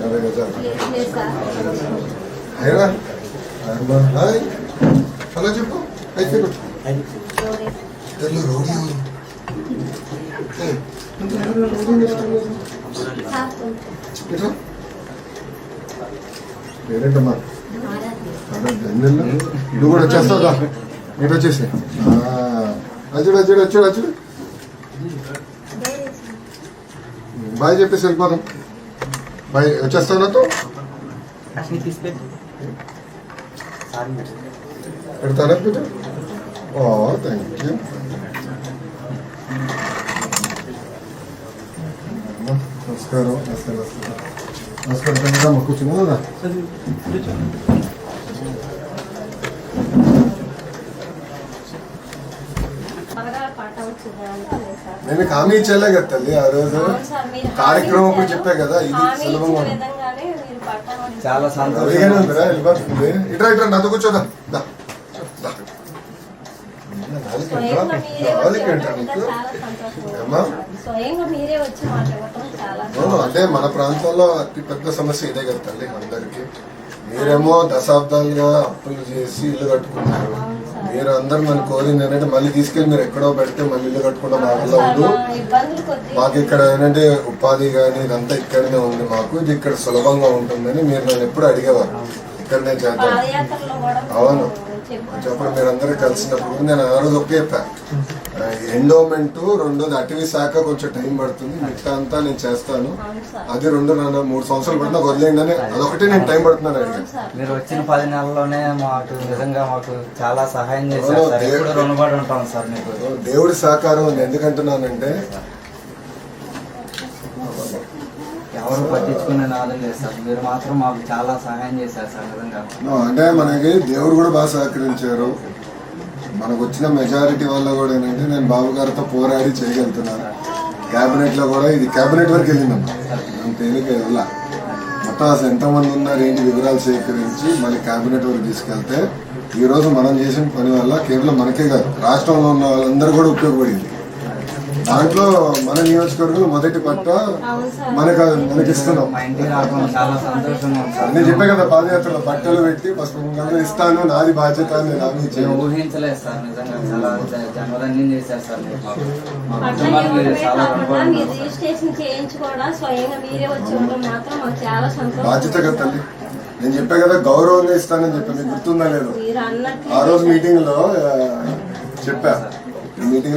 అదే కదా హైరా hi hello చెప్పు అయితే రోడీ పేరేంటమ్మా నువ్వు కూడా వచ్చేస్తావుదా ఇటు వచ్చేసి అచ్చుడు అచ్చుడు అచ్చుడు అచ్చుడు బాయ్ చెప్పేసి వెళ్ళిపోదాం బాయ్ వచ్చేస్తావు నాతో పెడతారా పెట్టా థ్యాంక్ యూ నమస్కారం నమస్కారం నమస్కారం పెద్దమ్మ కూర్చున్నా నేను హామీ ఇచ్చేలే కదా తల్లి ఆ రోజు కార్యక్రమం కూడా చెప్పా కదా ఇది సులభంగా చాలా సంతోషంగా ఉందిరా ఇట్రా ఇట్రా నాతో కూర్చోదా అంటే మన ప్రాంతంలో అతి పెద్ద సమస్య ఇదే కదా తల్లి అందరికి. మీరేమో దశాబ్దాలుగా అప్పులు చేసి ఇల్లు కట్టుకున్నారు. మీరు అందరు నన్ను కోరింది ఏంటంటే మళ్ళీ తీసుకెళ్ళి మీరు ఎక్కడో పెడితే మళ్ళీ ఇల్లు కట్టుకుంటాం మా వల్ల ఉంది. మాకు ఇక్కడ ఏంటంటే ఉపాధి కానీ ఇదంతా ఇక్కడనే ఉంది. మాకు ఇది ఇక్కడ సులభంగా ఉంటుందని మీరు నన్ను ఎప్పుడు అడిగేవారు. ఇక్కడ నేను చేద్దాం అవును చెప్పండి. మీరందరూ కలిసినప్పుడు నేను ఆ రోజు ఒకే చెప్పా ఎండోమెంట్ రెండోది అటవీ శాఖ కొంచెం టైం పడుతుంది మిగతా అంతా నేను చేస్తాను. అది 3 సంవత్సరాలు పడినా వదిలేండి అని అదొకటి నేను టైం పడుతున్నాను అడిగాను. మీరు వచ్చిన 10 నెలల్లోనే మాకు నిజంగా మాకు చాలా సహాయం చేశారు. రుణపడి ఉంటాం సార్ మీకు. దేవుడి సహకారం ఎందుకంటున్నానంటే ఎవరు పట్టించుకునే నాదం లేదు సార్. మీరు మాత్రం మాకు చాలా సహాయం చేశారు సార్ నిజంగా. అంటే మనకి దేవుడు కూడా బాగా సహకరించారు. మనకు వచ్చిన మెజారిటీ వల్ల కూడా ఏంటంటే నేను బాబు గారితో పోరాడి చేయగలుగుతున్నాను. క్యాబినెట్ లో కూడా ఇది క్యాబినెట్ వరకు వెళ్ళిందమ్మా. నేను తేలిక వెళ్ళా మొత్తం అసలు ఎంతమంది ఉన్నారు ఏంటి వివరాలు సేకరించి మళ్ళీ క్యాబినెట్ వరకు తీసుకెళ్తే ఈ రోజు మనం చేసిన పని వల్ల కేవలం మనకే కాదు రాష్ట్రంలో ఉన్న వాళ్ళందరూ కూడా ఉపయోగపడింది. దాంట్లో మన నియోజకవర్గంలో మొదటి పట్ట మనకిస్తున్నాం. నేను చెప్పే కదా పాదయాత్రలో బట్టలు పెట్టి పసుపు ఇస్తాను నాది బాధ్యత అని నేను ఊహించలేదు సార్ నిజంగా. చాలా జన్మధన్యం చేశారు సార్. బాధ్యత కదా తల్లి. నేను చెప్పా కదా గౌరవంగా ఇస్తానని చెప్పా. మీకు గుర్తుందా లేదు ఆ రోజు మీటింగ్ లో చెప్పా. మీటింగ్